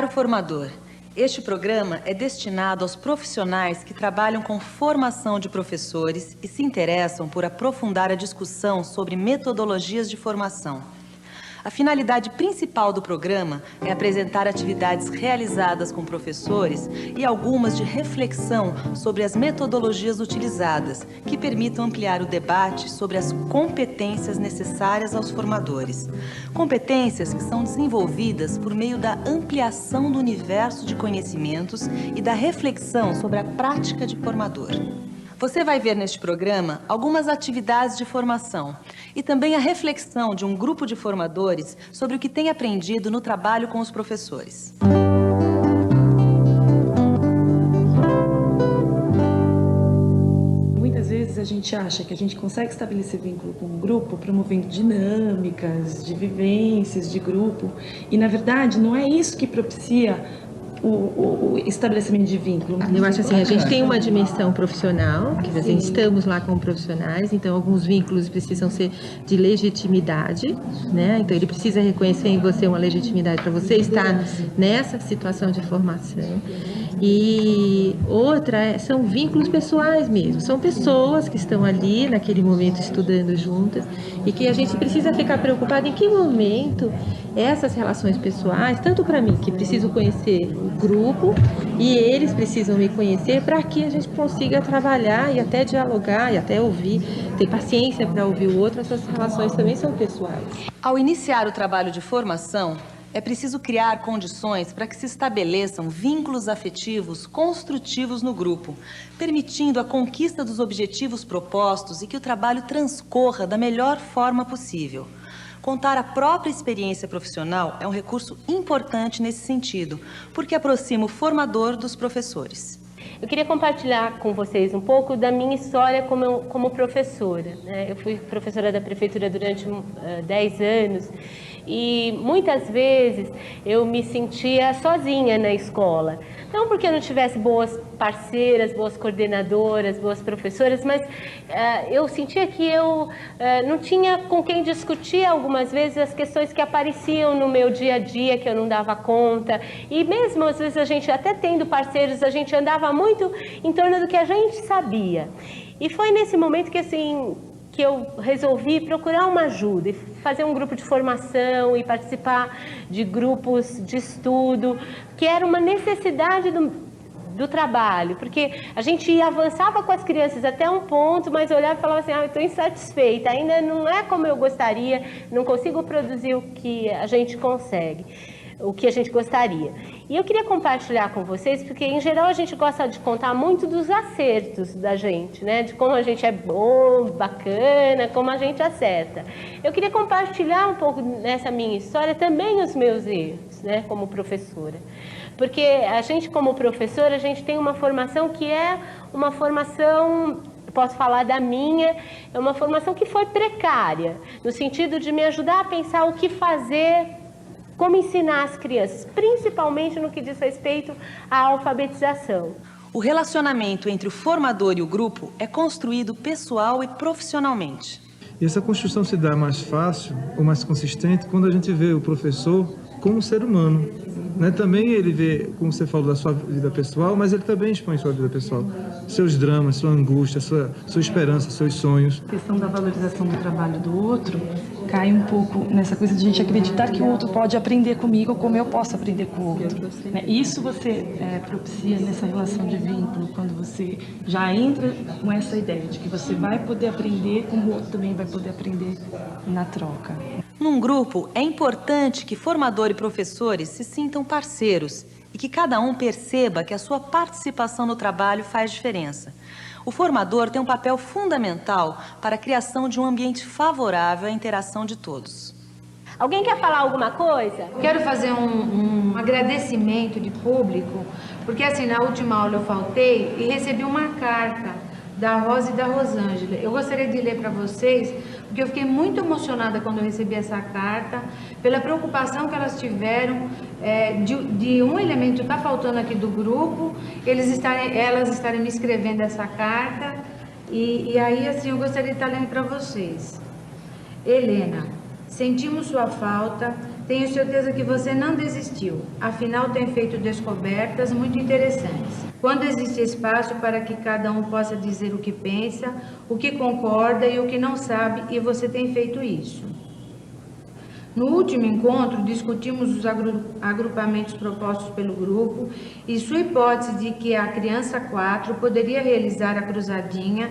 Caro formador, este programa é destinado aos profissionais que trabalham com formação de professores e se interessam por aprofundar a discussão sobre metodologias de formação. A finalidade principal do programa é apresentar atividades realizadas com professores e algumas de reflexão sobre as metodologias utilizadas, que permitam ampliar o debate sobre as competências necessárias aos formadores. Competências que são desenvolvidas por meio da ampliação do universo de conhecimentos e da reflexão sobre a prática de formador. Você vai ver neste programa algumas atividades de formação e também a reflexão de um grupo de formadores sobre o que tem aprendido no trabalho com os professores. Muitas vezes a gente acha que a gente consegue estabelecer vínculo com um grupo promovendo dinâmicas, de vivências, de grupo, e na verdade não é isso que propicia o estabelecimento de vínculo. Eu acho assim, a gente tem uma dimensão profissional, que a gente estamos lá como profissionais, então alguns vínculos precisam ser de legitimidade, né? Então ele precisa reconhecer em você uma legitimidade para você estar nessa situação de formação. E outra são vínculos pessoais mesmo, são pessoas que estão ali naquele momento estudando juntas e que a gente precisa ficar preocupado em que momento essas relações pessoais, tanto para mim que preciso conhecer o grupo e eles precisam me conhecer para que a gente consiga trabalhar e até dialogar e até ouvir, ter paciência para ouvir o outro, essas relações também são pessoais. Ao iniciar o trabalho de formação, é preciso criar condições para que se estabeleçam vínculos afetivos construtivos no grupo, permitindo a conquista dos objetivos propostos e que o trabalho transcorra da melhor forma possível. Contar a própria experiência profissional é um recurso importante nesse sentido, porque aproxima o formador dos professores. Eu queria compartilhar com vocês um pouco da minha história como professora, né? Eu fui professora da prefeitura durante 10 anos e muitas vezes eu me sentia sozinha na escola. Não porque eu não tivesse boas parceiras, boas coordenadoras, boas professoras, mas eu sentia que eu não tinha com quem discutir algumas vezes as questões que apareciam no meu dia a dia, que eu não dava conta. E mesmo às vezes a gente, até tendo parceiros, a gente andava muito em torno do que a gente sabia. E foi nesse momento que assim, que eu resolvi procurar uma ajuda e fazer um grupo de formação e participar de grupos de estudo, que era uma necessidade do trabalho, porque a gente avançava com as crianças até um ponto, mas olhava e falava assim, eu estou insatisfeita, ainda não é como eu gostaria, não consigo produzir o que a gente consegue, o que a gente gostaria. E eu queria compartilhar com vocês, porque em geral a gente gosta de contar muito dos acertos da gente, né? De como a gente é bom, bacana, como a gente acerta. Eu queria compartilhar um pouco nessa minha história também os meus erros, né? Como professora. Porque a gente como professora, a gente tem uma formação que é uma formação... Posso falar da minha, é uma formação que foi precária, no sentido de me ajudar a pensar o que fazer, como ensinar as crianças, principalmente no que diz respeito à alfabetização. O relacionamento entre o formador e o grupo é construído pessoal e profissionalmente. E essa construção se dá mais fácil ou mais consistente quando a gente vê o professor como ser humano, né? Também ele vê, como você falou, da sua vida pessoal, mas ele também expõe sua vida pessoal, seus dramas, sua angústia, sua esperança, seus sonhos. A questão da valorização do trabalho do outro cai um pouco nessa coisa de a gente acreditar que o outro pode aprender comigo como eu posso aprender com o outro. Isso você propicia nessa relação de vínculo, quando você já entra com essa ideia de que você vai poder aprender como o outro também vai poder aprender na troca. Num grupo, é importante que formador e professores se sintam parceiros e que cada um perceba que a sua participação no trabalho faz diferença. O formador tem um papel fundamental para a criação de um ambiente favorável à interação de todos. Alguém quer falar alguma coisa? Quero fazer um agradecimento de público, porque assim, na última aula eu faltei e recebi uma carta da Rosa e da Rosângela. Eu gostaria de ler para vocês, porque eu fiquei muito emocionada quando eu recebi essa carta, pela preocupação que elas tiveram de um elemento estar faltando aqui do grupo, elas estarem me escrevendo essa carta, e aí assim eu gostaria de estar lendo para vocês. Helena, sentimos sua falta, Tenho certeza que você não desistiu, afinal tem feito descobertas muito interessantes. Quando existe espaço para que cada um possa dizer o que pensa, o que concorda e o que não sabe, e você tem feito isso. No último encontro, discutimos os agrupamentos propostos pelo grupo e sua hipótese de que a criança 4 poderia realizar a cruzadinha,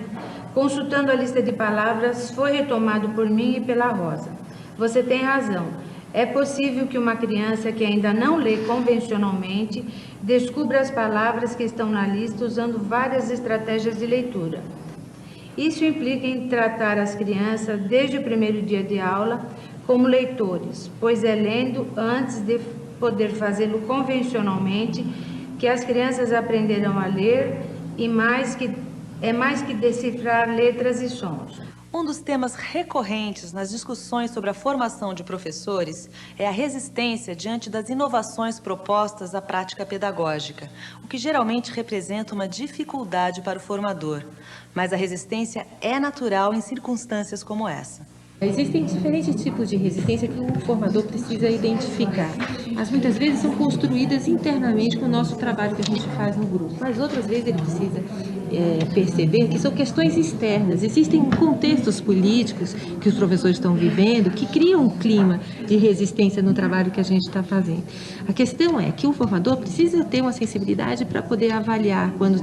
consultando a lista de palavras, foi retomado por mim e pela Rosa. Você tem razão. É possível que uma criança que ainda não lê convencionalmente descubra as palavras que estão na lista usando várias estratégias de leitura. Isso implica em tratar as crianças desde o primeiro dia de aula como leitores, pois é lendo antes de poder fazê-lo convencionalmente que as crianças aprenderão a ler e mais que decifrar letras e sons. Um dos temas recorrentes nas discussões sobre a formação de professores é a resistência diante das inovações propostas à prática pedagógica, o que geralmente representa uma dificuldade para o formador. Mas a resistência é natural em circunstâncias como essa. Existem diferentes tipos de resistência que o formador precisa identificar. Mas muitas vezes são construídas internamente com o nosso trabalho que a gente faz no grupo. Mas outras vezes ele precisa perceber que são questões externas. Existem contextos políticos que os professores estão vivendo que criam um clima de resistência no trabalho que a gente está fazendo. A questão é que o formador precisa ter uma sensibilidade para poder avaliar quando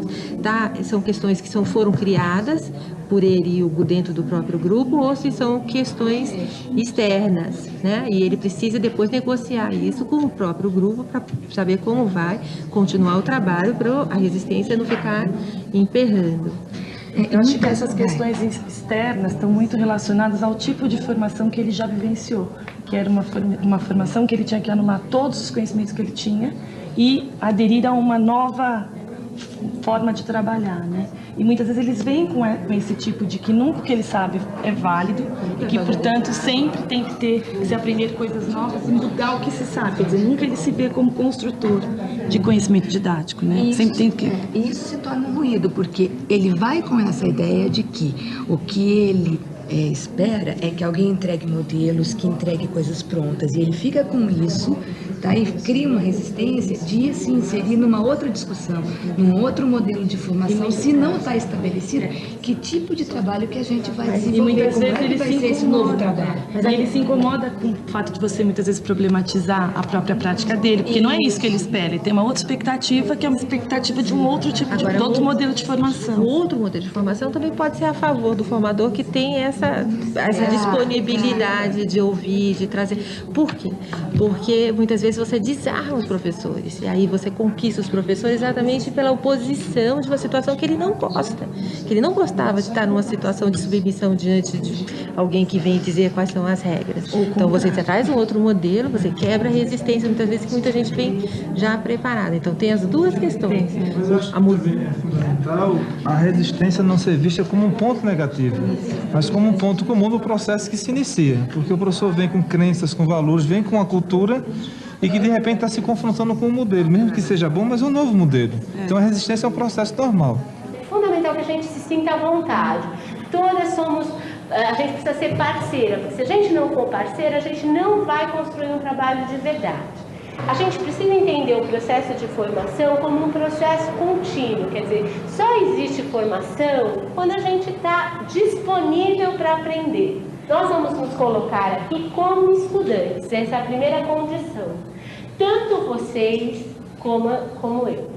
são questões que foram criadas por ele dentro do próprio grupo ou se são questões externas, né? E ele precisa depois negociar isso com o próprio grupo para saber como vai continuar o trabalho para a resistência não ficar emperrando. Eu acho que essas questões externas estão muito relacionadas ao tipo de formação que ele já vivenciou, que era uma formação que ele tinha que anular todos os conhecimentos que ele tinha e aderir a uma nova forma de trabalhar, né? E muitas vezes eles vêm com esse tipo de que nunca o que ele sabe é válido e que, portanto, sempre tem que se aprender coisas novas e mudar o que se sabe. Quer dizer, nunca ele se vê como construtor de conhecimento didático, né? Isso, sempre tem que... Isso se torna um ruído, porque ele vai com essa ideia de que o que ele espera é que alguém entregue modelos, que entregue coisas prontas, e ele fica com isso, tá? E cria uma resistência de se inserir numa outra discussão, num outro modelo de formação, se não está estabelecido que tipo de trabalho que a gente vai desenvolver, e muitas como vezes é que ele vai se ser esse novo trabalho. Mas aí ele se incomoda com o fato de você muitas vezes problematizar a própria prática dele, porque não é isso que ele espera, ele tem uma outra expectativa, que é uma expectativa de um outro tipo de outro modelo de formação. O outro modelo de formação também pode ser a favor do formador que tem essa disponibilidade de ouvir, de trazer. Por quê? Porque muitas vezes você desarma os professores e aí você conquista os professores exatamente pela oposição de uma situação que ele não gosta, que ele não gostava de estar numa situação de submissão diante de alguém que vem dizer quais são as regras. Então você traz um outro modelo, você quebra a resistência, muitas vezes que muita gente vem já preparada. Então tem as duas questões. É fundamental a resistência não ser vista como um ponto negativo, mas como um ponto comum do processo que se inicia, porque o professor vem com crenças, com valores, vem com a cultura e que de repente está se confrontando com um modelo, mesmo que seja bom, mas é um novo modelo. Então a resistência é um processo normal. É fundamental que a gente se sinta à vontade. Todas somos, a gente precisa ser parceira, porque se a gente não for parceira, a gente não vai construir um trabalho de verdade. A gente precisa entender o processo de formação como um processo contínuo, quer dizer, só existe formação quando a gente está disponível para aprender. Nós vamos nos colocar aqui como estudantes, essa é a primeira condição. Tanto vocês como eu,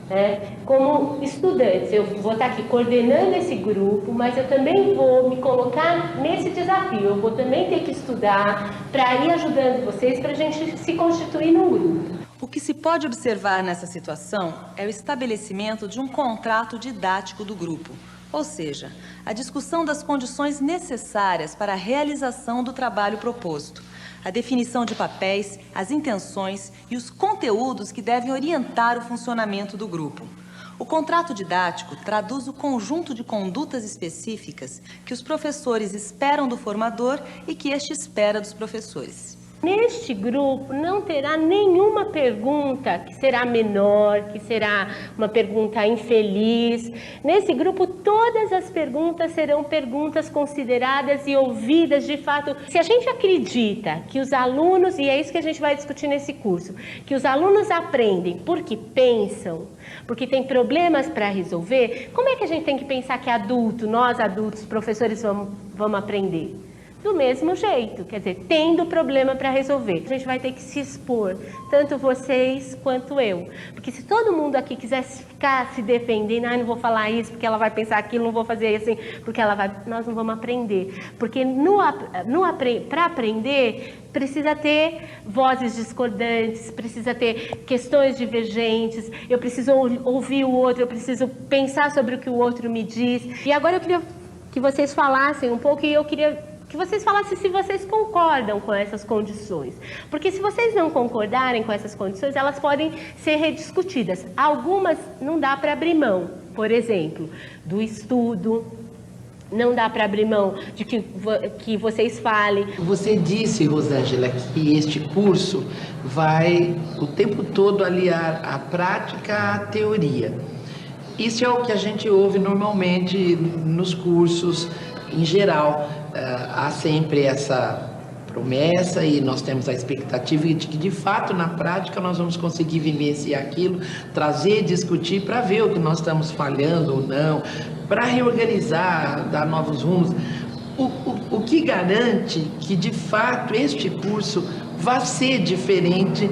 né? Como estudantes, eu vou estar aqui coordenando esse grupo, mas eu também vou me colocar nesse desafio. Eu vou também ter que estudar para ir ajudando vocês, para a gente se constituir num grupo. O que se pode observar nessa situação é o estabelecimento de um contrato didático do grupo. Ou seja, a discussão das condições necessárias para a realização do trabalho proposto, a definição de papéis, as intenções e os conteúdos que devem orientar o funcionamento do grupo. O contrato didático traduz o conjunto de condutas específicas que os professores esperam do formador e que este espera dos professores. Neste grupo não terá nenhuma pergunta que será menor, que será uma pergunta infeliz. Nesse grupo todas as perguntas serão perguntas consideradas e ouvidas de fato. Se a gente acredita que os alunos, e é isso que a gente vai discutir nesse curso, que os alunos aprendem porque pensam, porque tem problemas para resolver, como é que a gente tem que pensar que adulto, nós adultos, professores, vamos aprender? Do mesmo jeito, quer dizer, tendo problema para resolver. A gente vai ter que se expor, tanto vocês quanto eu. Porque se todo mundo aqui quisesse ficar se defendendo, não vou falar isso porque ela vai pensar aquilo, não vou fazer assim porque ela vai... Nós não vamos aprender. Porque para aprender, precisa ter vozes discordantes, precisa ter questões divergentes, eu preciso ouvir o outro, eu preciso pensar sobre o que o outro me diz. E agora eu queria que vocês falassem um pouco, e eu queria que vocês falassem se vocês concordam com essas condições. Porque se vocês não concordarem com essas condições, elas podem ser rediscutidas. Algumas não dá para abrir mão, por exemplo, do estudo, não dá para abrir mão de que vocês falem. Você disse, Rosângela, que este curso vai o tempo todo aliar a prática à teoria. Isso é o que a gente ouve normalmente nos cursos em geral. Há sempre essa promessa e nós temos a expectativa de que, de fato, na prática, nós vamos conseguir vivenciar aquilo, trazer, discutir para ver o que nós estamos falhando ou não, para reorganizar, dar novos rumos. O que garante que, de fato, este curso vai ser diferente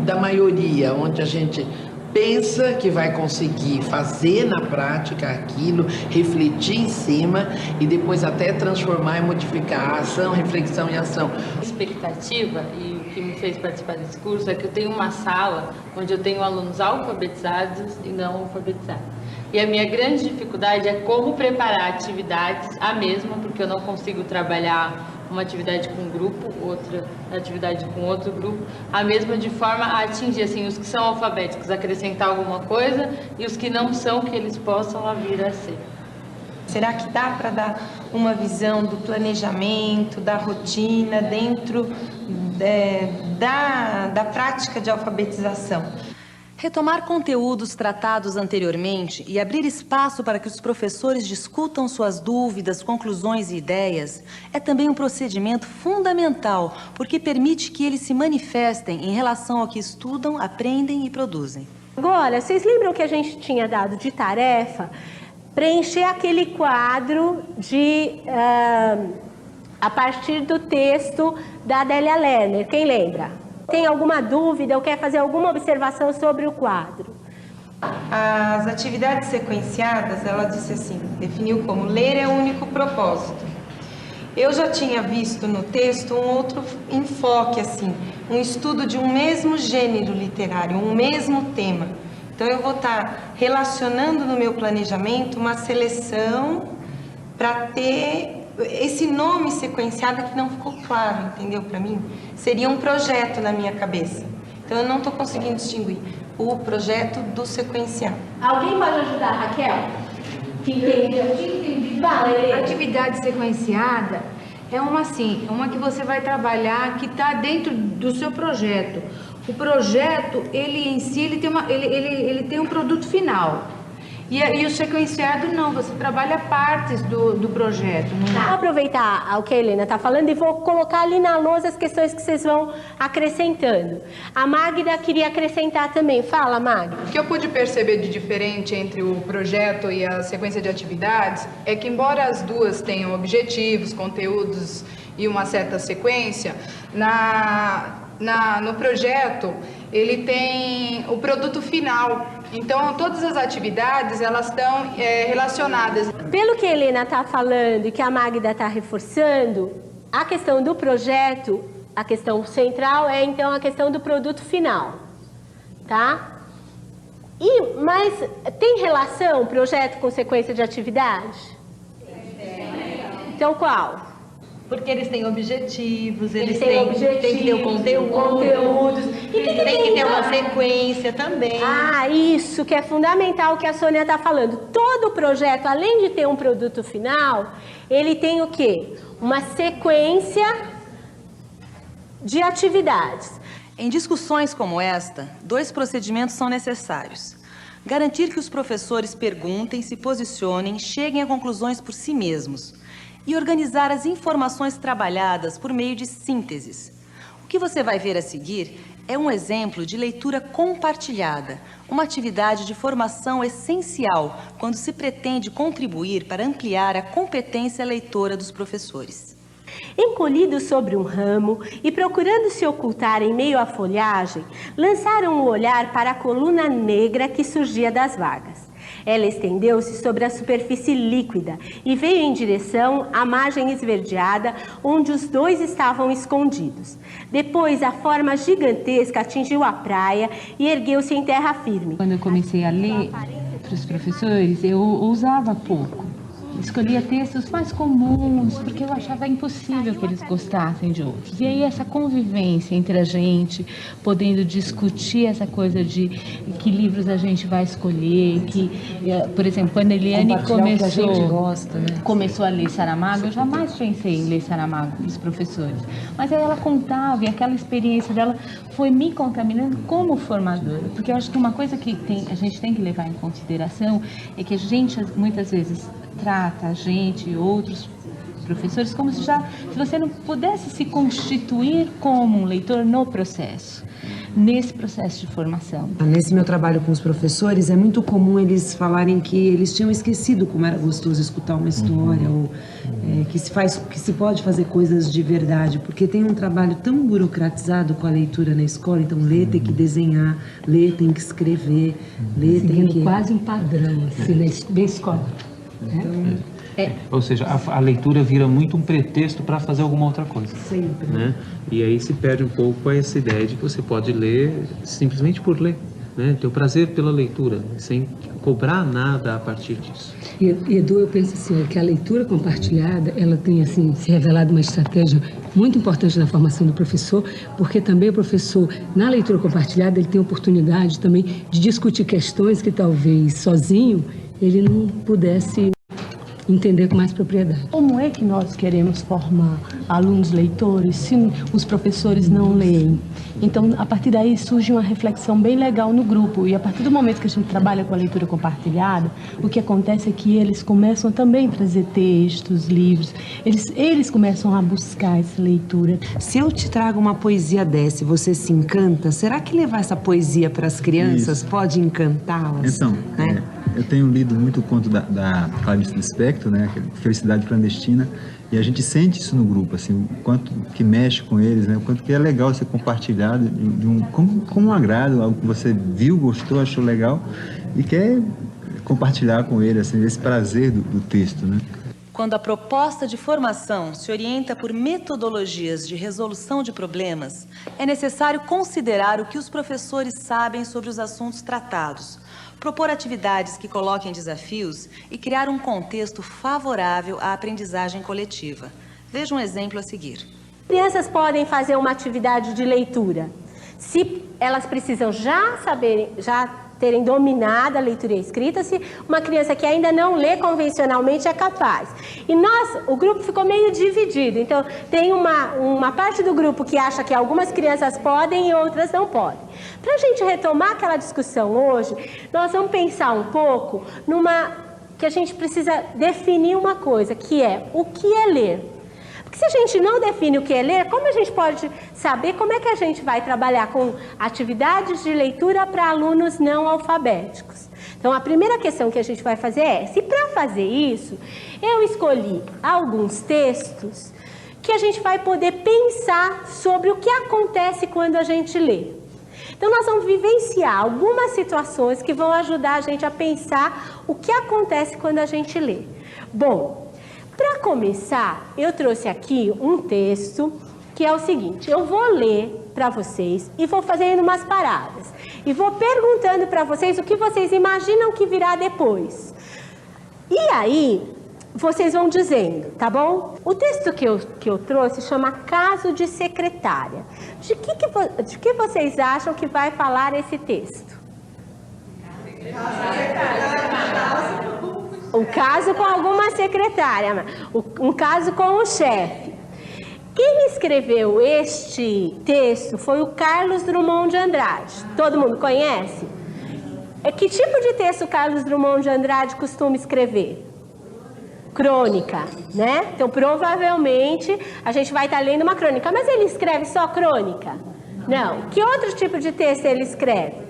da maioria, onde a gente pensa que vai conseguir fazer na prática aquilo, refletir em cima e depois até transformar e modificar a ação, reflexão e ação. A expectativa, e o que me fez participar desse curso, é que eu tenho uma sala onde eu tenho alunos alfabetizados e não alfabetizados. E a minha grande dificuldade é como preparar atividades, a mesma, porque eu não consigo trabalhar uma atividade com um grupo, outra atividade com outro grupo, a mesma de forma a atingir assim, os que são alfabéticos, acrescentar alguma coisa, e os que não são, que eles possam vir a ser. Será que dá para dar uma visão do planejamento, da rotina dentro da prática de alfabetização? Retomar conteúdos tratados anteriormente e abrir espaço para que os professores discutam suas dúvidas, conclusões e ideias é também um procedimento fundamental, porque permite que eles se manifestem em relação ao que estudam, aprendem e produzem. Agora, vocês lembram que a gente tinha dado de tarefa preencher aquele quadro a partir do texto da Adélia Lerner? Quem lembra? Tem alguma dúvida ou quer fazer alguma observação sobre o quadro? As atividades sequenciadas, ela disse assim, definiu como ler é o único propósito. Eu já tinha visto no texto um outro enfoque, assim, um estudo de um mesmo gênero literário, um mesmo tema. Então eu vou estar relacionando no meu planejamento uma seleção para ter esse nome sequenciado que não ficou claro, entendeu? Para mim, seria um projeto na minha cabeça. Então, eu não estou conseguindo distinguir o projeto do sequenciado. Alguém pode ajudar, Raquel? Que entendeu? Fala, Helena. Atividade sequenciada é uma que você vai trabalhar, que está dentro do seu projeto. O projeto, ele em si, ele tem um produto final. E o sequenciado não, você trabalha partes do projeto. Vou aproveitar o que a Helena está falando e vou colocar ali na lousa as questões que vocês vão acrescentando. A Magda queria acrescentar também. Fala, Magda. O que eu pude perceber de diferente entre o projeto e a sequência de atividades é que, embora as duas tenham objetivos, conteúdos e uma certa sequência, no projeto ele tem o produto final. Então, todas as atividades, elas estão relacionadas. Pelo que a Helena está falando e que a Magda está reforçando, a questão do projeto, a questão central é, então, a questão do produto final, tá? Mas tem relação projeto com sequência de atividade? Então, qual? Porque eles têm objetivos, eles têm que ter o conteúdo. E tem que ter uma sequência também. Ah, isso que é fundamental, o que a Sônia está falando. Todo projeto, além de ter um produto final, ele tem o quê? Uma sequência de atividades. Em discussões como esta, 2 procedimentos são necessários. Garantir que os professores perguntem, se posicionem, cheguem a conclusões por si mesmos. E organizar as informações trabalhadas por meio de sínteses. O que você vai ver a seguir é um exemplo de leitura compartilhada, uma atividade de formação essencial quando se pretende contribuir para ampliar a competência leitora dos professores. Encolhidos sobre um ramo e procurando se ocultar em meio à folhagem, lançaram o olhar para a coluna negra que surgia das vagas. Ela estendeu-se sobre a superfície líquida e veio em direção à margem esverdeada onde os dois estavam escondidos. Depois, a forma gigantesca atingiu a praia e ergueu-se em terra firme. Quando eu comecei a ler para os professores, eu ousava pouco. Escolhia textos mais comuns, porque eu achava impossível que eles gostassem de outros. E aí essa convivência entre a gente, podendo discutir essa coisa de que livros a gente vai escolher, que, por exemplo, quando a Eliane começou a ler Saramago, eu jamais pensei em ler Saramago para os professores. Mas aí ela contava, e aquela experiência dela foi me contaminando como formadora. Porque eu acho que uma coisa que a gente tem que levar em consideração é que a gente, muitas vezes, trata a gente e outros professores como se você não pudesse se constituir como um leitor no processo, nesse processo de formação. Nesse meu trabalho com os professores, é muito comum eles falarem que eles tinham esquecido como era gostoso escutar uma história, ou que se pode fazer coisas de verdade, porque tem um trabalho tão burocratizado com a leitura na escola. Então, ler tem que desenhar, ler tem que escrever, ler tem que... quase um padrão, assim, na escola. Ou seja, a leitura vira muito um pretexto para fazer alguma outra coisa. Sempre. Né? E aí se perde um pouco essa ideia de que você pode ler simplesmente por ler, né? Ter o prazer pela leitura, sem cobrar nada a partir disso. E, Edu, eu penso assim, que a leitura compartilhada, ela tem assim, se revelado uma estratégia muito importante na formação do professor, porque também o professor, na leitura compartilhada, ele tem a oportunidade também de discutir questões que talvez sozinho ele não pudesse entender com mais propriedade. Como é que nós queremos formar alunos leitores se os professores não leem? Então, a partir daí surge uma reflexão bem legal no grupo, e a partir do momento que a gente trabalha com a leitura compartilhada, o que acontece é que eles começam também a trazer textos, livros, eles começam a buscar essa leitura. Se eu te trago uma poesia dessa e você se encanta, será que levar essa poesia para as crianças pode encantá-las? Então, né? Eu tenho lido muito o conto da Clarice Lispector, né, Felicidade Clandestina, e a gente sente isso no grupo, assim, o quanto que mexe com eles, né, o quanto que é legal ser compartilhado, como um agrado, algo que você viu, gostou, achou legal e quer compartilhar com ele, assim, esse prazer do texto, né. Quando a proposta de formação se orienta por metodologias de resolução de problemas, é necessário considerar o que os professores sabem sobre os assuntos tratados, propor atividades que coloquem desafios e criar um contexto favorável à aprendizagem coletiva. Veja um exemplo a seguir. Crianças podem fazer uma atividade de leitura se elas precisam já terem dominado a leitura e a escrita, se uma criança que ainda não lê convencionalmente é capaz. E o grupo ficou meio dividido, então tem uma parte do grupo que acha que algumas crianças podem e outras não podem. Para a gente retomar aquela discussão hoje, nós vamos pensar um pouco que a gente precisa definir uma coisa, que é o que é ler. Porque se a gente não define o que é ler, como a gente pode saber como é que a gente vai trabalhar com atividades de leitura para alunos não alfabéticos? Então, a primeira questão que a gente vai fazer é, se para fazer isso, eu escolhi alguns textos que a gente vai poder pensar sobre o que acontece quando a gente lê. Então, nós vamos vivenciar algumas situações que vão ajudar a gente a pensar o que acontece quando a gente lê. Bom, para começar, eu trouxe aqui um texto que é o seguinte: eu vou ler para vocês e vou fazendo umas paradas. E vou perguntando para vocês o que vocês imaginam que virá depois. E aí, vocês vão dizendo, tá bom? O texto que eu trouxe chama Caso de Secretária. De que vocês acham que vai falar esse texto? Um caso com alguma secretária, um caso com o chefe. Quem escreveu este texto foi o Carlos Drummond de Andrade. Todo mundo conhece? Que tipo de texto Carlos Drummond de Andrade costuma escrever? Crônica, né? Então, provavelmente, a gente vai estar lendo uma crônica. Mas ele escreve só crônica? Não. Que outro tipo de texto ele escreve?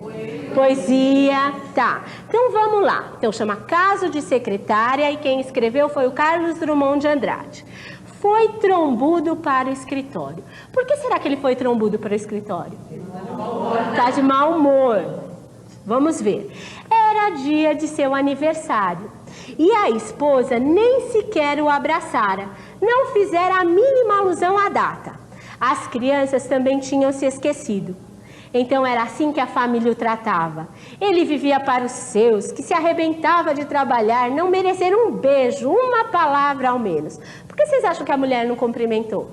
Poesia, tá. Então, vamos lá. Então, chama Caso de Secretária e quem escreveu foi o Carlos Drummond de Andrade. Foi trombudo para o escritório. Por que será que ele foi trombudo para o escritório? Tá de mau humor. Vamos ver. Era dia de seu aniversário e a esposa nem sequer o abraçara, não fizera a mínima alusão à data. As crianças também tinham se esquecido. Então era assim que a família o tratava. Ele vivia para os seus, que se arrebentava de trabalhar, não merecer um beijo, uma palavra ao menos. Por que vocês acham que a mulher não cumprimentou?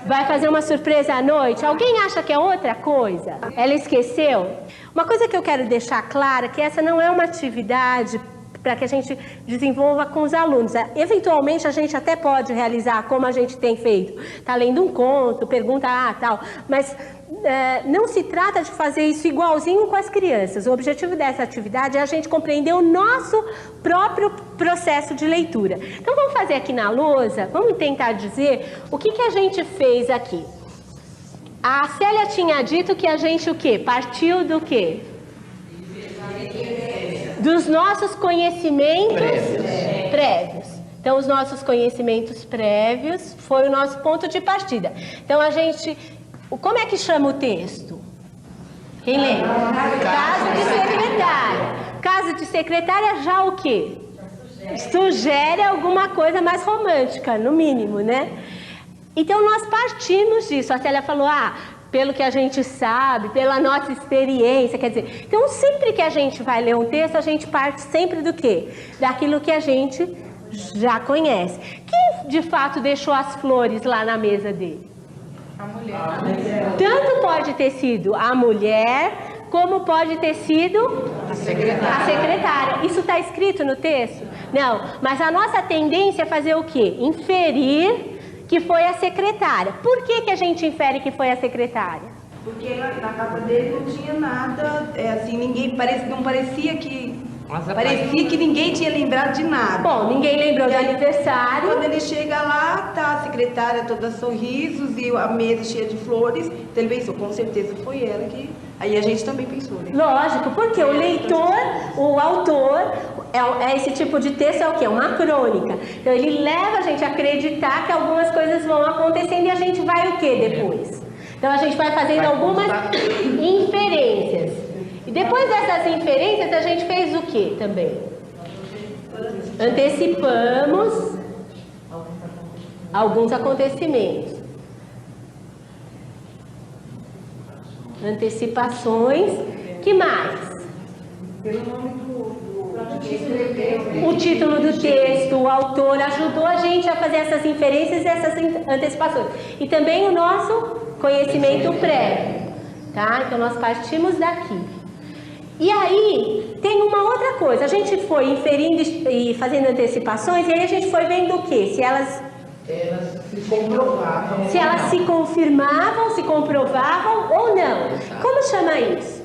Vai fazer uma surpresa à noite? Alguém acha que é outra coisa? Ela esqueceu? Uma coisa que eu quero deixar clara é que essa não é uma atividade para que a gente desenvolva com os alunos. Eventualmente, a gente até pode realizar, como a gente tem feito. Está lendo um conto, pergunta, tal. Mas não se trata de fazer isso igualzinho com as crianças. O objetivo dessa atividade é a gente compreender o nosso próprio processo de leitura. Então, vamos fazer aqui na lousa, vamos tentar dizer o que a gente fez aqui. A Célia tinha dito que a gente o quê? Partiu do quê? Dos nossos conhecimentos prévios. Então, os nossos conhecimentos prévios foi o nosso ponto de partida. Então, a gente... Como é que chama o texto? Quem lembra? Caso de secretária. Caso de secretária já o quê? Sugere alguma coisa mais romântica, no mínimo, né? Então, nós partimos disso. A Célia falou, pelo que a gente sabe, pela nossa experiência, quer dizer... Então, sempre que a gente vai ler um texto, a gente parte sempre do quê? Daquilo que a gente já conhece. Quem, de fato, deixou as flores lá na mesa dele? A mulher. Tanto pode ter sido a mulher, como pode ter sido a secretária. Isso está escrito no texto? Não, mas a nossa tendência é fazer o quê? Inferir que foi a secretária. Por que a gente infere que foi a secretária? Porque na capa dele não tinha nada, assim, não parecia que... Parecia que ninguém tinha lembrado de nada. Bom, ninguém lembrou do aniversário. Quando ele chega lá, tá a secretária toda sorrisos e a mesa cheia de flores. Então ele pensou, com certeza foi ela que... Aí a gente também pensou, né? Lógico, porque o leitor, o autor, esse tipo de texto é o quê? Uma crônica. Então ele leva a gente a acreditar que algumas coisas vão acontecendo e a gente vai o quê depois? Então a gente vai fazendo algumas inferências. E depois dessas inferências, a gente fez o que também? Antecipamos alguns acontecimentos. Antecipações. Que mais? O título do texto, o autor ajudou a gente a fazer essas inferências e essas antecipações. E também o nosso conhecimento prévio. Tá? Então, nós partimos daqui. E aí, tem uma outra coisa. A gente foi inferindo e fazendo antecipações, e aí a gente foi vendo o quê? Se elas se comprovavam. Se elas se confirmavam, se comprovavam ou não. Como chama isso?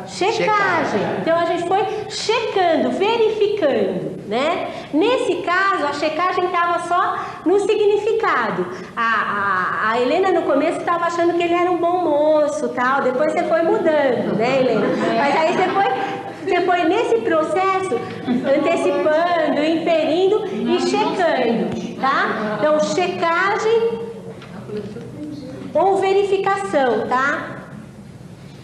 Checagem. Então, a gente foi checando, verificando, né? Nesse caso, a checagem estava só no significado. A Helena, no começo, estava achando que ele era um bom moço, tal. Depois você foi mudando, né, Helena? Mas aí você foi nesse processo, antecipando, inferindo e checando, tá? Então, checagem ou verificação, tá?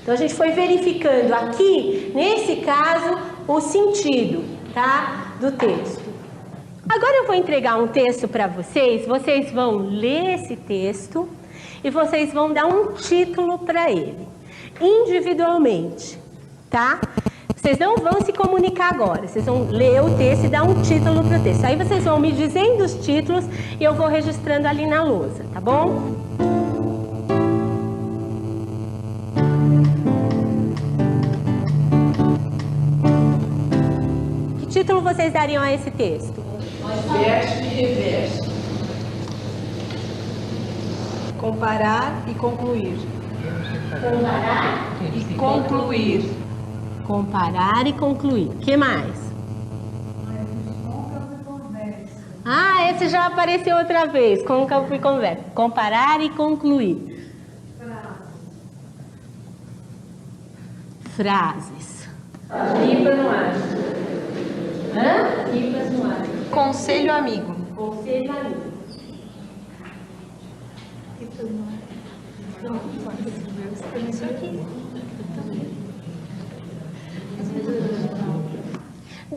Então, a gente foi verificando aqui, nesse caso, o sentido, tá? Do texto. Agora eu vou entregar um texto para vocês, vocês vão ler esse texto e vocês vão dar um título para ele, individualmente, tá? Vocês não vão se comunicar agora, vocês vão ler o texto e dar um título para o texto. Aí vocês vão me dizendo os títulos e eu vou registrando ali na lousa, tá bom? Que título vocês dariam a esse texto? Verso e reverso. Comparar e concluir. Comparar e concluir. Comparar e concluir. O que mais? Ah, esse já apareceu outra vez. Côncavo e convexo. Comparar e concluir. Frases. Pipa no ar. Hã? Pipas no ar. Conselho amigo. Conselho amigo. Pipas no ar.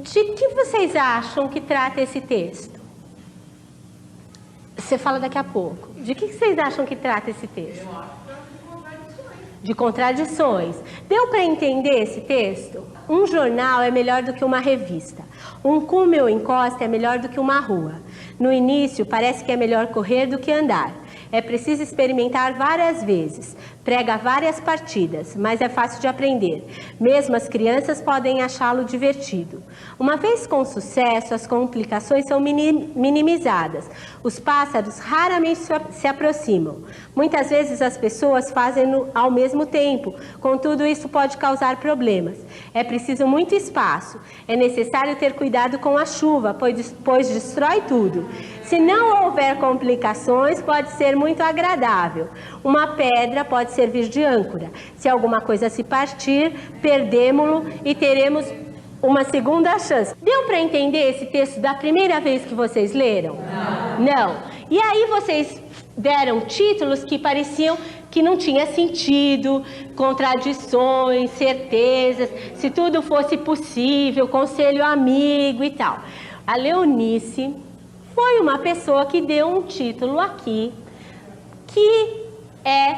De que vocês acham que trata esse texto? Você fala daqui a pouco. De que vocês acham que trata esse texto? De contradições. Deu para entender esse texto? Um jornal é melhor do que uma revista. Um cume ou encosta é melhor do que uma rua. No início, parece que é melhor correr do que andar. É preciso experimentar várias vezes. Prega várias partidas, mas é fácil de aprender. Mesmo as crianças podem achá-lo divertido. Uma vez com sucesso, as complicações são minimizadas. Os pássaros raramente se aproximam. Muitas vezes as pessoas fazem-no ao mesmo tempo. Contudo, isso pode causar problemas. É preciso muito espaço. É necessário ter cuidado com a chuva, pois destrói tudo. Se não houver complicações, pode ser muito agradável. Uma pedra pode servir de âncora. Se alguma coisa se partir, perdemo-lo e teremos uma segunda chance. Deu para entender esse texto da primeira vez que vocês leram? Não. E aí vocês deram títulos que pareciam que não tinha sentido, contradições, certezas, se tudo fosse possível, conselho amigo e tal. A Leonice foi uma pessoa que deu um título aqui, que é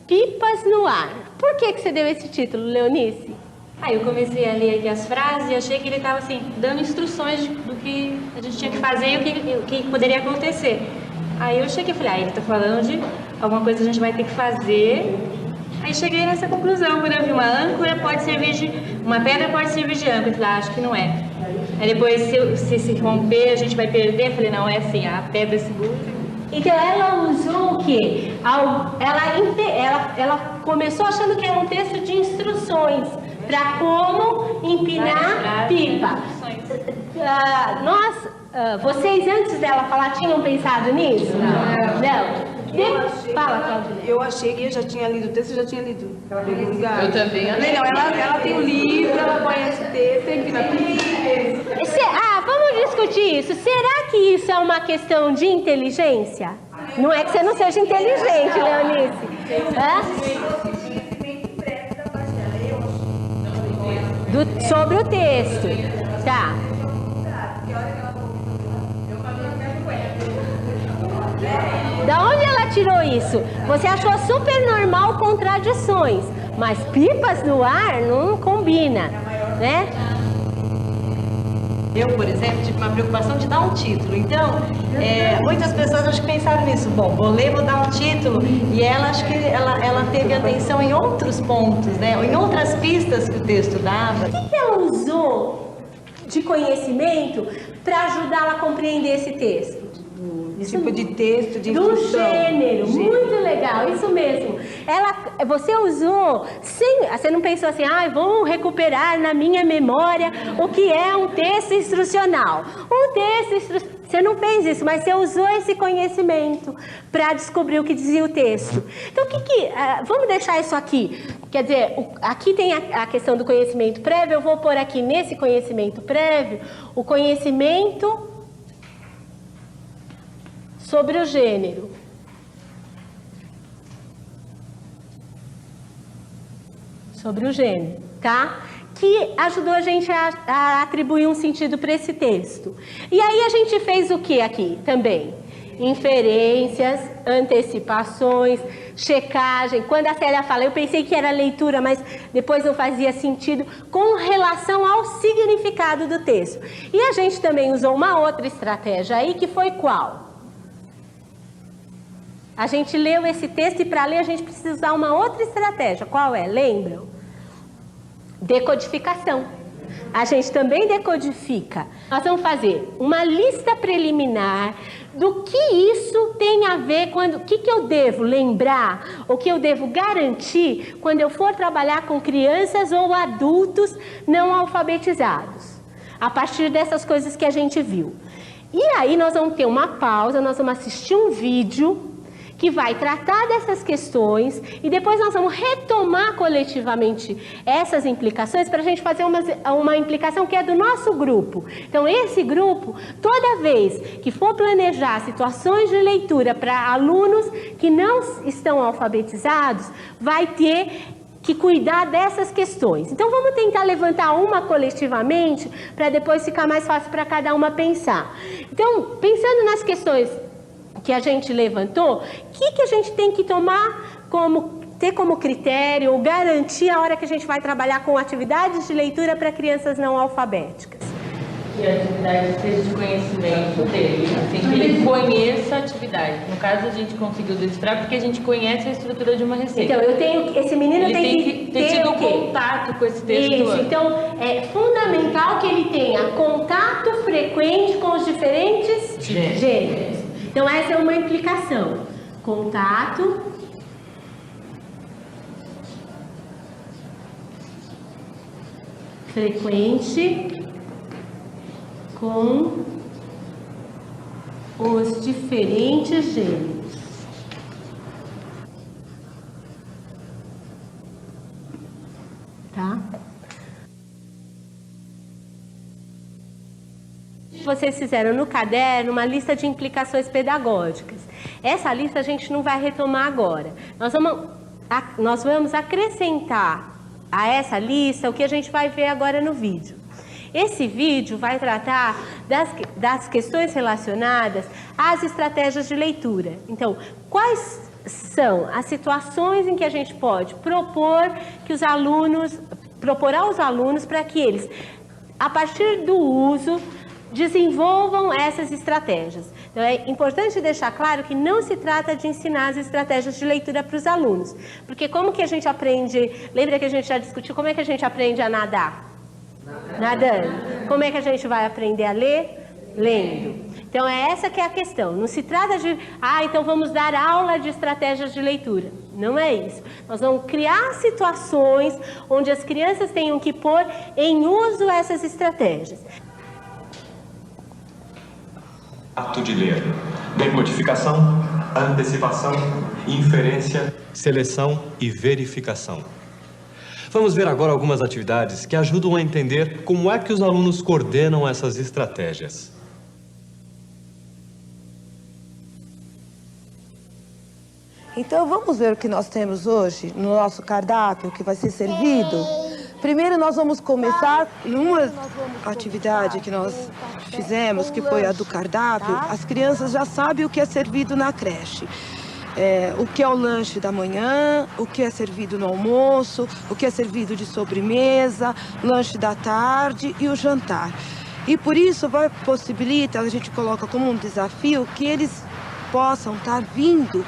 Pipas no Ar. Por que você deu esse título, Leonice? Aí eu comecei a ler aqui as frases e achei que ele estava assim, dando instruções do que a gente tinha que fazer e o que poderia acontecer. Aí eu cheguei e falei, ele está falando de alguma coisa que a gente vai ter que fazer. Aí cheguei nessa conclusão, quando eu vi uma âncora pode servir de... uma pedra pode servir de âncora. Eu falei, acho que não é. Aí depois, se romper, a gente vai perder. Eu falei, não, é assim, a pedra segura. Então ela usou o quê? Ela começou achando que era um texto de instruções para como empinar pipa. Vocês antes dela falar tinham pensado nisso? Não. Eu achei que eu já tinha lido o texto, eu já tinha lido. Eu também. Não, ela tem o livro, ela conhece o texto, empina pipa. Vamos discutir isso. Será que isso é uma questão de inteligência? Não é que você não seja inteligente, Leonice. Sobre o texto. Tá. Da onde ela tirou isso? Você achou super normal contradições, mas pipas no ar não combina, né? Eu, por exemplo, tive uma preocupação de dar um título. Então, muitas pessoas acho que pensaram nisso. Bom, vou ler, vou dar um título. E ela, acho que ela teve atenção em outros pontos, né? Em outras pistas que o texto dava. O que ela usou de conhecimento para ajudá-la a compreender esse texto? Tipo de texto, de do instrução. Gênero, muito legal, isso mesmo. Você usou, você não pensou assim, vou recuperar na minha memória o que é um texto instrucional. Você não fez isso, mas você usou esse conhecimento para descobrir o que dizia o texto. Então, vamos deixar isso aqui. Quer dizer, aqui tem a questão do conhecimento prévio, eu vou pôr aqui nesse conhecimento prévio o conhecimento sobre o gênero. Sobre o gênero, tá? Que ajudou a gente a atribuir um sentido para esse texto. E aí a gente fez o que aqui também? Inferências, antecipações, checagem. Quando a Célia fala, eu pensei que era leitura, mas depois não fazia sentido, com relação ao significado do texto. E a gente também usou uma outra estratégia aí, que foi qual? A gente leu esse texto e para ler a gente precisa usar uma outra estratégia. Qual é? Lembram? Decodificação. A gente também decodifica. Nós vamos fazer uma lista preliminar do que isso tem a ver, o que eu devo lembrar, o que eu devo garantir quando eu for trabalhar com crianças ou adultos não alfabetizados, a partir dessas coisas que a gente viu. E aí nós vamos ter uma pausa, nós vamos assistir um vídeo que vai tratar dessas questões e depois nós vamos retomar coletivamente essas implicações para a gente fazer uma implicação que é do nosso grupo. Então, esse grupo, toda vez que for planejar situações de leitura para alunos que não estão alfabetizados, vai ter que cuidar dessas questões. Então, vamos tentar levantar uma coletivamente para depois ficar mais fácil para cada uma pensar. Então, pensando nas questões que a gente levantou, o que a gente tem que ter como critério ou garantir a hora que a gente vai trabalhar com atividades de leitura para crianças não alfabéticas? Que a atividade seja de conhecimento dele, assim, que ele conheça a atividade. No caso, a gente conseguiu demonstrar porque a gente conhece a estrutura de uma receita. Então, esse menino tem que ter tido o quê? contato com esse texto. Isso, então é fundamental que ele tenha contato frequente com os diferentes gêneros. Então, essa é uma implicação. Contato frequente com os diferentes gêneros. Tá? Vocês fizeram no caderno uma lista de implicações pedagógicas. Essa lista a gente não vai retomar agora. Nós vamos acrescentar a essa lista o que a gente vai ver agora no vídeo. Esse vídeo vai tratar das questões relacionadas às estratégias de leitura. Então, quais são as situações em que a gente pode propor aos alunos para que eles, a partir do uso, desenvolvam essas estratégias. Então, é importante deixar claro que não se trata de ensinar as estratégias de leitura para os alunos. Porque como que a gente aprende... Lembra que a gente já discutiu como é que a gente aprende a nadar? Nadando. Como é que a gente vai aprender a ler? Lendo. Então, é essa que é a questão. Não se trata de... então vamos dar aula de estratégias de leitura. Não é isso. Nós vamos criar situações onde as crianças tenham que pôr em uso essas estratégias. Ato de ler. Decodificação, antecipação, inferência, seleção e verificação. Vamos ver agora algumas atividades que ajudam a entender como é que os alunos coordenam essas estratégias. Então vamos ver o que nós temos hoje no nosso cardápio que vai ser servido. Primeiro nós vamos começar numa atividade que nós fizemos, que foi a do cardápio. As crianças já sabem o que é servido na creche. O que é o lanche da manhã, o que é servido no almoço, o que é servido de sobremesa, lanche da tarde e o jantar. E por isso possibilita, a gente coloca como um desafio que eles possam estar vindo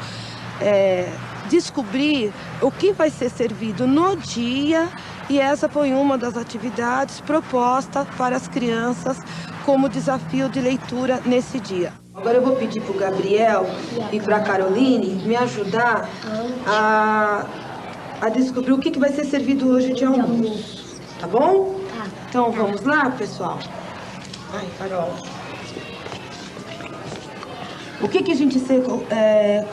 descobrir o que vai ser servido no dia, e essa foi uma das atividades propostas para as crianças como desafio de leitura nesse dia. Agora eu vou pedir para o Gabriel e para a Caroline me ajudar a descobrir o que vai ser servido hoje de almoço, tá bom? Então vamos lá, pessoal? Vai, Carol. O que a gente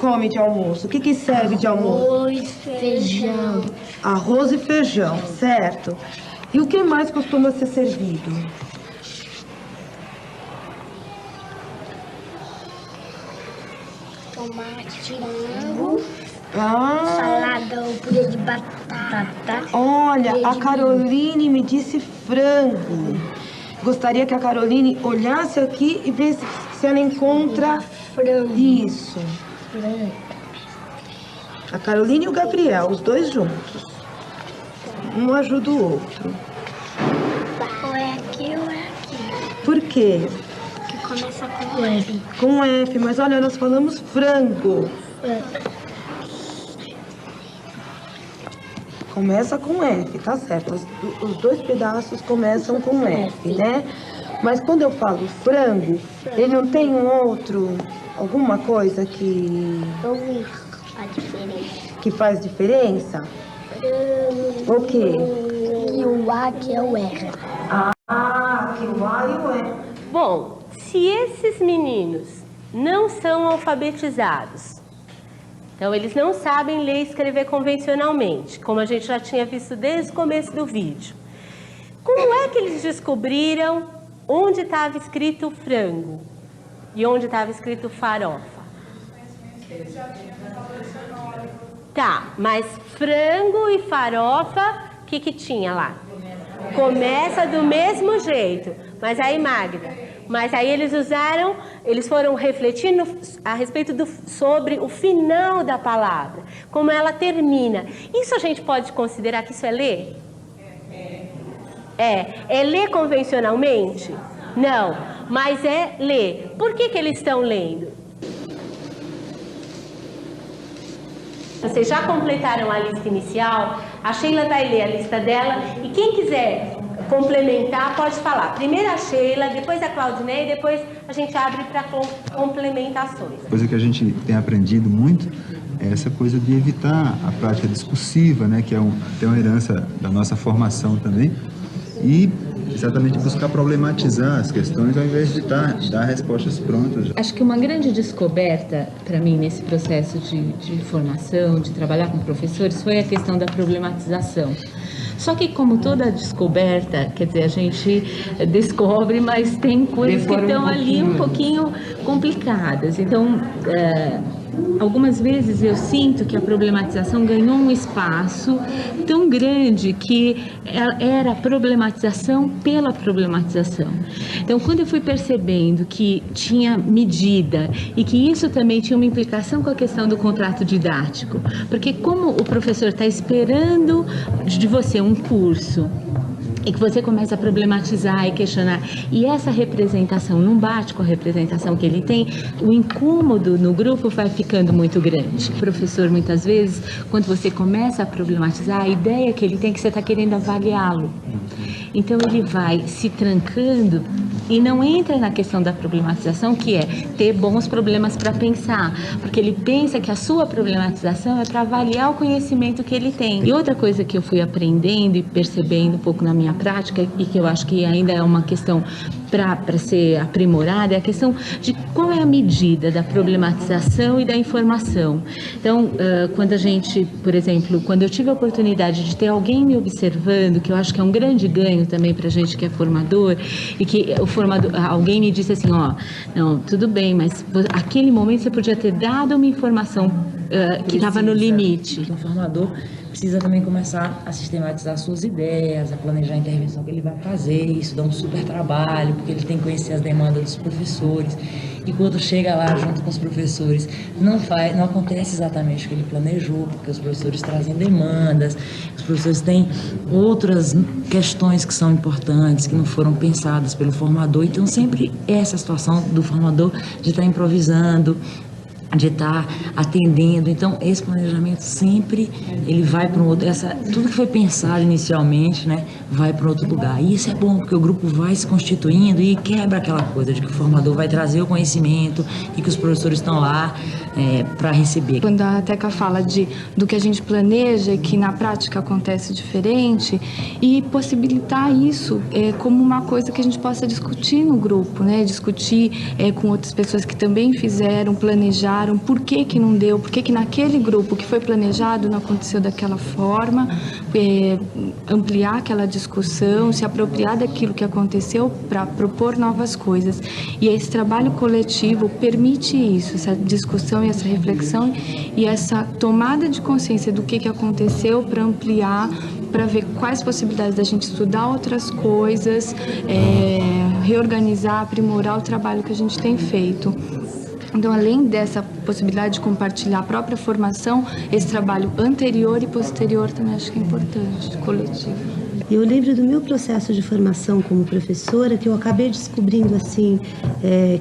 come de almoço? O que serve de almoço? Arroz, feijão. Arroz e feijão, certo. E o que mais costuma ser servido? Tomate, frango, salada ou purê de batata. Olha, a Caroline me disse frango. Gostaria que a Caroline olhasse aqui e visse se ela encontra frango. Isso. Frango. A Caroline e o Gabriel, os dois juntos. Um ajuda o outro. Ou é aqui ou é aqui. Por quê? Que começa com F. Com F, mas olha, nós falamos frango. Começa com F, tá certo. Os dois pedaços começam com F, né? Mas quando eu falo frango, ele não tem um outro alguma coisa que... Ouvir a diferença. Que faz diferença? O quê? Que o A, que é o R. Ah, que o A e o E. Bom, se esses meninos não são alfabetizados, então eles não sabem ler e escrever convencionalmente, como a gente já tinha visto desde o começo do vídeo, como é que eles descobriram onde estava escrito frango e onde estava escrito farofa? Tá, mas frango e farofa, o que tinha lá? Começa do mesmo jeito. Mas aí, Magda, eles foram refletindo a respeito sobre o final da palavra, como ela termina. Isso a gente pode considerar que isso é ler? É ler convencionalmente? Não, mas é ler. Por que eles estão lendo? Vocês já completaram a lista inicial? A Sheila vai ler a lista dela e quem quiser complementar pode falar. Primeiro a Sheila, depois a Claudinei, depois a gente abre para complementações. Coisa que a gente tem aprendido muito é essa coisa de evitar a prática discursiva, né, que tem uma herança da nossa formação também, e exatamente buscar problematizar as questões ao invés de dar respostas prontas. Acho que uma grande descoberta para mim nesse processo de formação, de trabalhar com professores, foi a questão da problematização. Só que como toda descoberta, quer dizer, a gente descobre, mas tem coisas que estão ali um pouquinho complicadas. Então, algumas vezes eu sinto que a problematização ganhou um espaço tão grande que era a problematização pela problematização. Então, quando eu fui percebendo que tinha medida e que isso também tinha uma implicação com a questão do contrato didático, porque como o professor está esperando de você um curso e que você começa a problematizar e questionar, e essa representação não bate com a representação que ele tem, o incômodo no grupo vai ficando muito grande. O professor, muitas vezes, quando você começa a problematizar, a ideia que ele tem é que você está querendo avaliá-lo. Então ele vai se trancando e não entra na questão da problematização, que é ter bons problemas para pensar, porque ele pensa que a sua problematização é para avaliar o conhecimento que ele tem. E outra coisa que eu fui aprendendo e percebendo um pouco na minha prática, e que eu acho que ainda é uma questão para ser aprimorada, é a questão de qual é a medida da problematização e da informação. Então, quando a gente, por exemplo, quando eu tive a oportunidade de ter alguém me observando, que eu acho que é um grande ganho também para a gente que é formador, e que o formador, alguém me disse assim, não, tudo bem, mas aquele momento você podia ter dado uma informação que estava no limite. O formador precisa também começar a sistematizar suas ideias, a planejar a intervenção que ele vai fazer. Isso dá um super trabalho, porque ele tem que conhecer as demandas dos professores. E quando chega lá junto com os professores, não acontece exatamente o que ele planejou, porque os professores trazem demandas, os professores têm outras questões que são importantes, que não foram pensadas pelo formador. Então, sempre essa situação do formador de estar improvisando, de estar atendendo. Então, esse planejamento sempre ele vai para um outro, tudo que foi pensado inicialmente, né, vai para outro lugar. E isso é bom, porque o grupo vai se constituindo e quebra aquela coisa de que o formador vai trazer o conhecimento e que os professores estão lá para receber. Quando a Teca fala do que a gente planeja, que na prática acontece diferente, e possibilitar isso como uma coisa que a gente possa discutir no grupo, né? Discutir com outras pessoas que também fizeram, planejaram, por que não deu, por que naquele grupo que foi planejado não aconteceu daquela forma, ampliar aquela discussão, se apropriar daquilo que aconteceu para propor novas coisas. E esse trabalho coletivo permite isso, essa discussão e essa reflexão e essa tomada de consciência do que aconteceu para ampliar, para ver quais possibilidades da gente estudar outras coisas, reorganizar, aprimorar o trabalho que a gente tem feito. Então, além dessa possibilidade de compartilhar a própria formação, esse trabalho anterior e posterior também acho que é importante, coletivo. Eu lembro do meu processo de formação como professora, que eu acabei descobrindo assim,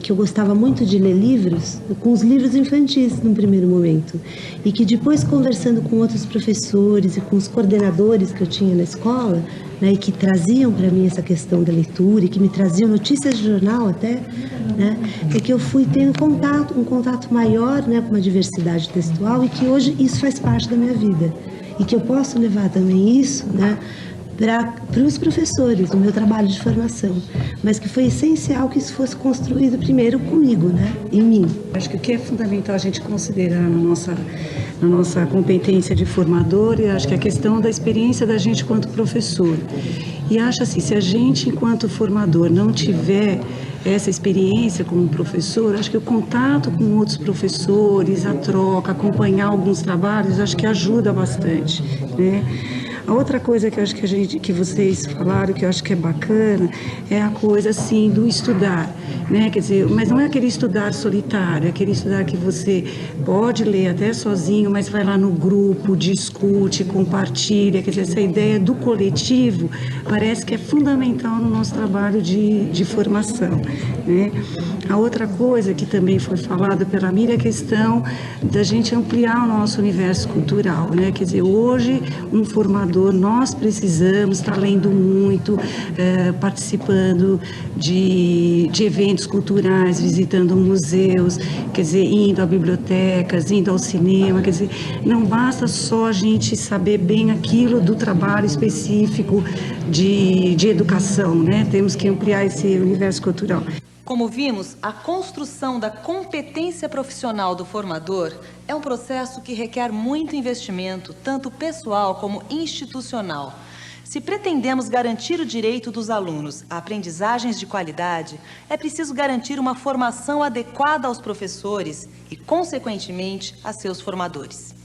que eu gostava muito de ler livros, com os livros infantis no primeiro momento, e que depois, conversando com outros professores e com os coordenadores que eu tinha na escola, né, e que traziam para mim essa questão da leitura e que me traziam notícias de jornal até, né, é que eu fui tendo um contato maior, né, com uma diversidade textual, e que hoje isso faz parte da minha vida e que eu posso levar também isso, né, para os professores, no meu trabalho de formação, mas que foi essencial que isso fosse construído primeiro comigo, né, em mim. Acho que o que é fundamental a gente considerar na nossa competência de formador, eu acho que é a questão da experiência da gente enquanto professor. E acho assim, se a gente enquanto formador não tiver essa experiência como professor, acho que o contato com outros professores, a troca, acompanhar alguns trabalhos, acho que ajuda bastante, né? A outra coisa que eu acho que vocês falaram, que eu acho que é bacana, é a coisa assim do estudar, né? Quer dizer, mas não é aquele estudar solitário, é aquele estudar que você pode ler até sozinho, mas vai lá no grupo, discute, compartilha. Quer dizer, essa ideia do coletivo parece que é fundamental no nosso trabalho de formação, né? A outra coisa que também foi falada pela Miriam é a questão da gente ampliar o nosso universo cultural, né? Quer dizer, hoje um formador, nós precisamos estar lendo muito, participando de eventos culturais, visitando museus, quer dizer, indo a bibliotecas, indo ao cinema, quer dizer, não basta só a gente saber bem aquilo do trabalho específico de educação, né? Temos que ampliar esse universo cultural. Como vimos, a construção da competência profissional do formador é um processo que requer muito investimento, tanto pessoal como institucional. Se pretendemos garantir o direito dos alunos a aprendizagens de qualidade, é preciso garantir uma formação adequada aos professores e, consequentemente, a seus formadores.